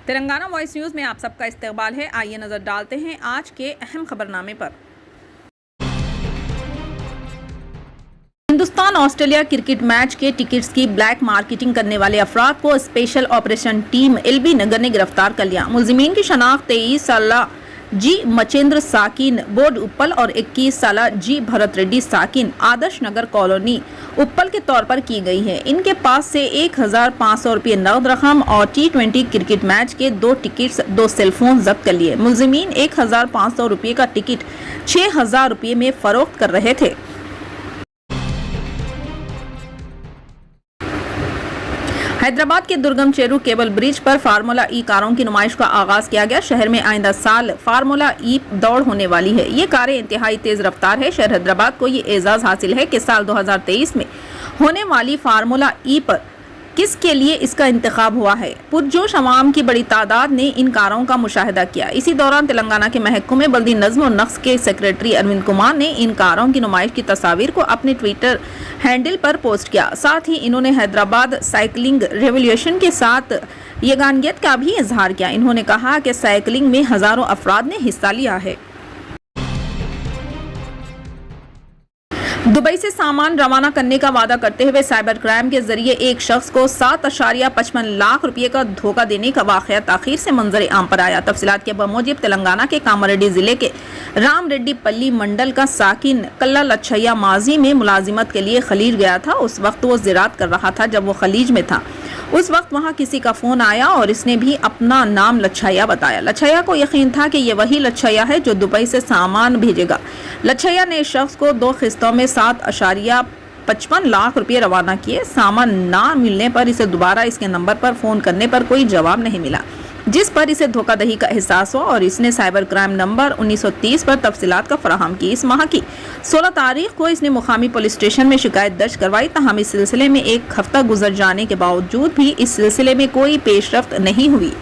Telangana voice news में आप सबका इस्तकबाल है। आइए नज़र डालते हैं आज के अहम खबरनामे पर। हिंदुस्तान ऑस्ट्रेलिया क्रिकेट मैच के टिकट्स की ब्लैक मार्केटिंग करने वाले अफराद को स्पेशल ऑपरेशन टीम एलबी नगर ने गिरफ्तार कर लिया। मुलजिमीन की शनाख्त 23 साल जी मचेंद्र साकिन बोर्ड उप्पल और 21 साल जी भरत रेड्डी साकिन आदर्श नगर कॉलोनी उप्पल के तौर पर की गई है। इनके पास से 1500 रुपये नकद रकम और T20 क्रिकेट मैच के 2 टिकट्स 2 सेलफोन जब्त कर लिए। मुलजिमीन 1500 रुपये का टिकट 6000 रुपये में फरोख्त कर रहे थे। हैदराबाद के दुर्गम चेरू केबल ब्रिज पर फार्मूला ई कारों की नुमाइश का आगाज किया गया। शहर में आइंदा साल फार्मूला ई दौड़ होने वाली है। ये कारें इंतहाई तेज रफ्तार है। शहर हैदराबाद को ये एजाज हासिल है कि साल 2023 में होने वाली फार्मूला ई पर किसके लिए इसका इंतखाब हुआ है। पुरजोश अवाम की बड़ी तादाद ने इन कारों का मुशाहिदा किया। इसी दौरान तेलंगाना के महकमे बल्दी नज्म और नक्श के सेक्रेटरी अरविंद कुमार ने इन कारों की नुमाइश की तस्वीर को अपने ट्विटर हैंडल पर पोस्ट किया। साथ ही इन्होंने हैदराबाद साइकिलिंग रेवोल्यूशन के साथ यगानियत का भी इजहार किया। इन्होंने कहा कि साइकिलिंग में हजारों अफराद ने हिस्सा लिया है। दुबई से सामान रवाना करने का वादा करते हुए साइबर क्राइम के जरिए एक शख्स को 7.55 लाख रुपए का धोखा देने का वाकया ताखीर से मंजर आम पर आया। तफसीलात के बमूजिब तेलंगाना के कामारेड्डी जिले के राम रेड्डी पल्ली मंडल का साकिन कल्ला लच्छैया माजी में मुलाजिमत के लिए खलीज गया था। उस वक्त वो ज़िरात कर रहा था। जब वो खलीज में था उस वक्त वहाँ किसी का फ़ोन आया और इसने भी अपना नाम लच्छैया बताया। लच्छैया को यकीन था कि ये वही लच्छैया है जो दुबई से सामान भेजेगा। लच्छैया ने इस शख्स को 2 किस्तों में 7.55 लाख रुपये रवाना किए। सामान ना मिलने पर इसे दोबारा इसके नंबर पर फ़ोन करने पर कोई जवाब नहीं मिला, जिस पर इसे धोखाधड़ी का एहसास हुआ और इसने साइबर क्राइम नंबर 1930 पर तफसीलात का फराहम की। इस माह की 16 तारीख को इसने मुकामी पुलिस स्टेशन में शिकायत दर्ज करवाई। तहम इस सिलसिले में 1 हफ्ता गुजर जाने के बावजूद भी इस सिलसिले में कोई पेशरफ्त नहीं हुई।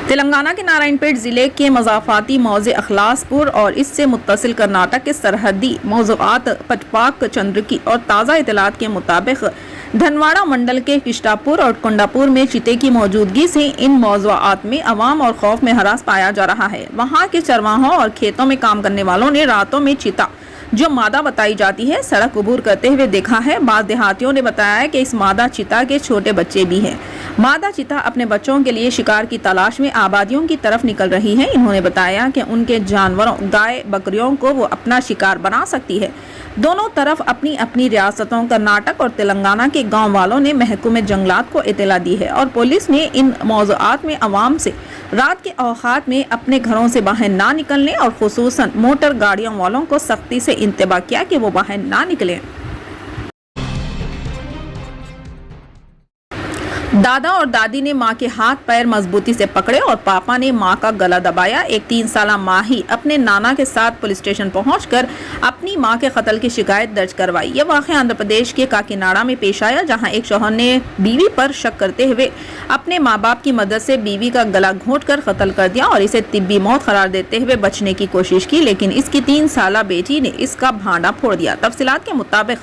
तेलंगाना के नारायणपेट जिले के मजाफाती मौजे अखलासपुर और इससे मुत्तसिल कर्नाटक के सरहदी मौज़ूआत पटपाक चंद्रकी और ताज़ा इतलात के मुताबिक धनवाड़ा मंडल के किष्टापुर और कोंडापुर में चीते की मौजूदगी से इन मौज़ूआत में अवाम और खौफ में हरास पाया जा रहा है। वहाँ के चरवाहों और खेतों में काम करने वालों ने रातों में चीता जो मादा बताई जाती है सड़क अबूर करते हुए देखा है। बाद देहातियों ने बताया है कि इस मादा चीता के छोटे बच्चे भी हैं। मादा चीता अपने बच्चों के लिए शिकार की तलाश में आबादियों की तरफ निकल रही है। इन्होंने बताया कि उनके जानवरों गाय बकरियों को वो अपना शिकार बना सकती है। दोनों तरफ अपनी अपनी रियासतों कर्नाटक और तेलंगाना के गांव वालों ने महकमे जंगलात को इत्तला दी है और पुलिस ने इन मौज़ूआत में अवाम से रात के औकात में अपने घरों से बाहर ना निकलने और खुसूसन मोटर गाड़ियों वालों को सख्ती से इंतबा किया कि वो बाहर ना निकलें। दादा और दादी ने मां के हाथ पैर मजबूती से पकड़े और पापा ने मां का गला दबाया। एक 3 साला माही अपने नाना के साथ पुलिस स्टेशन पहुंचकर अपनी मां के कत्ल की शिकायत दर्ज करवाई। यह वाक़या आंध्र प्रदेश के काकीनाडा में पेश आया, जहां एक शौहर ने बीवी पर शक करते हुए अपने माँ बाप की मदद से बीवी का गला घोंटकर कत्ल कर दिया और इसे तिब्बी मौत करार देते हुए बचने की कोशिश की, लेकिन इसकी 3 साला बेटी ने इसका भांडा फोड़ दिया। तफसीलात के मुताबिक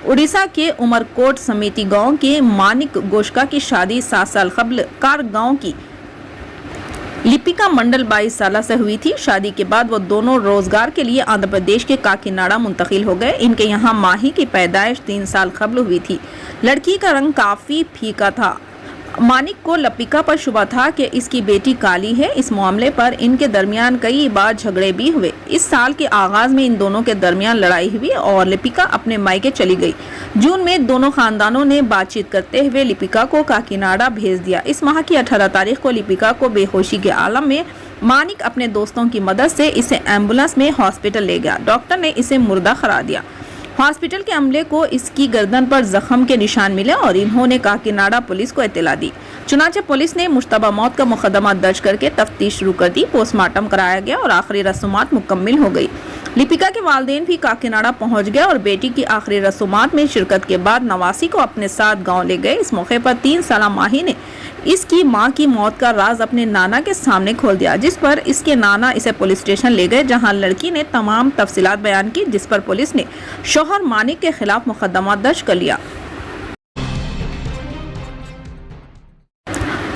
उड़ीसा के उमरकोट समिति गांव के मानिक गोश्का की शादी 7 साल कबल कार गांव की लिपिका मंडल 22 साल से हुई थी। शादी के बाद वो दोनों रोजगार के लिए आंध्र प्रदेश के काकीनाडा मुंतकिल हो गए। इनके यहाँ माही की पैदाइश 3 साल कबल हुई थी। लड़की का रंग काफी फीका था। मानिक को लिपिका पर शुबा था कि इसकी बेटी काली है। इस मामले पर इनके दरमियान कई बार झगड़े भी हुए। इस साल के आगाज में इन दोनों के दरमियान लड़ाई हुई और लिपिका अपने मायके चली गई। जून में दोनों खानदानों ने बातचीत करते हुए लिपिका को काकीनाडा भेज दिया। इस माह की 18 तारीख को लिपिका को बेहोशी के आलम में मानिक अपने दोस्तों की मदद से इसे एम्बुलेंस में हॉस्पिटल ले गया। डॉक्टर ने इसे मुर्दा करार दिया। हॉस्पिटल के अमले को इसकी गर्दन पर जख्म के निशान मिले और इन्होंने काकीनाडा पुलिस को इत्तला दी। चुनांचे पुलिस ने मुश्तबा मौत का मुकदमा दर्ज करके तफ्तीश शुरू कर दी। पोस्टमार्टम कराया गया और आखिरी रस्मात मुकम्मल हो गई। लिपिका के वालिदैन भी काकीनाडा पहुंच गए और बेटी की आखिरी रस्मात में शिरकत के बाद नवासी को अपने साथ गाँव ले गए। इस मौके पर 3 साला माही ने इसकी मां की मौत का राज अपने नाना के सामने खोल दिया, जिस पर इसके नाना इसे पुलिस स्टेशन ले गए, जहां लड़की ने तमाम तफसीलात बयान की, जिस पर पुलिस ने शौहर मानिक के खिलाफ मुकदमा दर्ज कर लिया।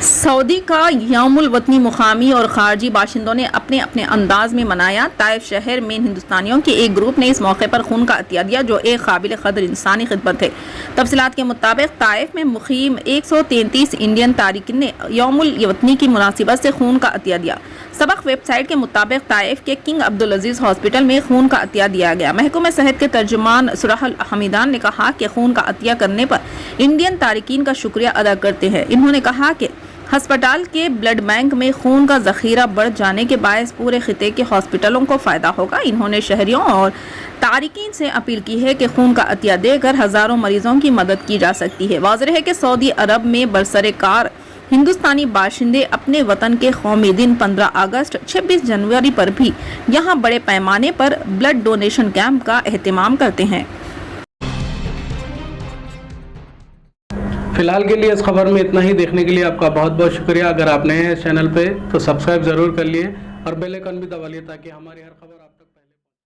सऊदी का यौमुल वतनी मुकामी और खारजी बाशिंदों ने अपने अपने अंदाज में मनाया। ताइफ शहर में हिंदुस्तानियों के एक ग्रुप ने इस मौके पर खून का अतिया दिया जो एक काबिल कदर इंसानी खिदमत है। तफसीलात के मुताबिक ताइफ में मुकीम 133 इंडियन तारिकिन ने यौमुल वतनी की मुनासिबत से खून का अतिया दिया। सबक वेबसाइट के मुताबिक ताइफ के किंग अब्दुल अजीज हॉस्पिटल में खून का अतिया दिया गया। महकमा सेहत के तर्जुमान सुराहल हमीदान ने कहा कि खून का अतिया करने पर इंडियन तारिकीन का शुक्रिया अदा करते हैं। इन्होंने कहा कि अस्पताल के ब्लड बैंक में खून का जखीरा बढ़ जाने के बायस पूरे खिते के हॉस्पिटलों को फ़ायदा होगा। इन्होंने शहरियों और तारिकीन से अपील की है कि खून का अतिया देकर हज़ारों मरीजों की मदद की जा सकती है। वाज़ेह है कि सऊदी अरब में बरसरकार हिंदुस्तानी बाशिंदे अपने वतन के कौमी दिन 15 अगस्त 26 जनवरी पर भी यहाँ बड़े पैमाने पर ब्लड डोनेशन कैंप का एहतमाम करते हैं। फिलहाल के लिए इस खबर में इतना ही। देखने के लिए आपका बहुत बहुत शुक्रिया। अगर आप नए हैं इस चैनल पे तो सब्सक्राइब ज़रूर कर लिए और बेल आइकन भी दबा लिए ताकि हमारी हर खबर आप तक